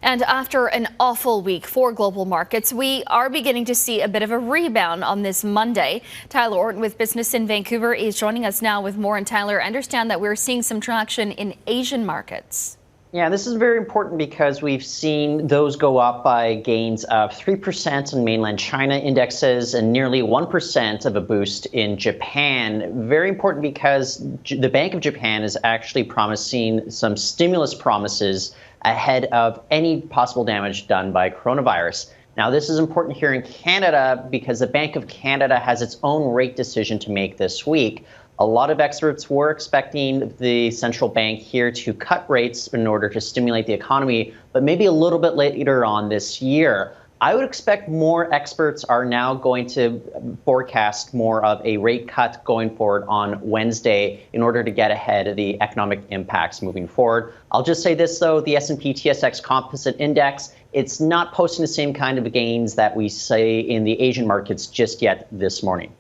And after an awful week for global markets, we are beginning to see a bit of a rebound on this Monday. Tyler Orton with Business in Vancouver is joining us now with more. And Tyler, I understand that we're seeing some traction in Asian markets. Yeah, this is very important because we've seen those go up by gains of 3% in mainland China indexes and nearly 1% of a boost in Japan. Very important because the Bank of Japan is actually promising some stimulus promises ahead of any possible damage done by coronavirus. Now, this is important here in Canada because the Bank of Canada has its own rate decision to make this week. A lot of experts were expecting the central bank here to cut rates in order to stimulate the economy, but maybe a little bit later on this year. I would expect more experts are now going to forecast more of a rate cut going forward on Wednesday in order to get ahead of the economic impacts moving forward. I'll just say this, though, the S&P TSX Composite Index, it's not posting the same kind of gains that we see in the Asian markets just yet this morning.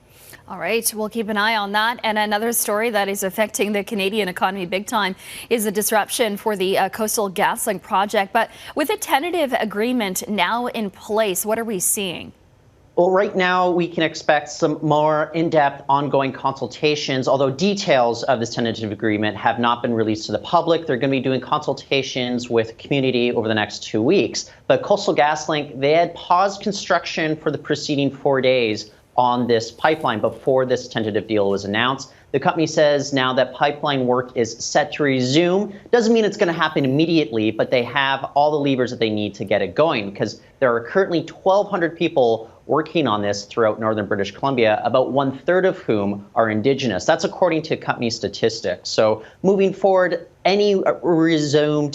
All right, we'll keep an eye on that. And another story that is affecting the Canadian economy big time is the disruption for the Coastal GasLink project. But with a tentative agreement now in place, what are we seeing? Well, right now we can expect some more in-depth ongoing consultations, although details of this tentative agreement have not been released to the public. They're going to be doing consultations with community over the next 2 weeks. But Coastal GasLink, they had paused construction for the preceding 4 days on this pipeline before this tentative deal was announced. The company says now that pipeline work is set to resume. Doesn't mean it's going to happen immediately, but they have all the levers that they need to get it going because there are currently 1,200 people working on this throughout northern British Columbia, about 1/3 of whom are Indigenous. That's according to company statistics. So moving forward, any resumption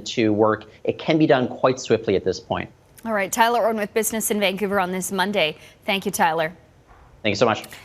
to work, it can be done quite swiftly at this point. All right, Tyler Orton with Business in Vancouver on this Monday. Thank you, Tyler. Thank you so much.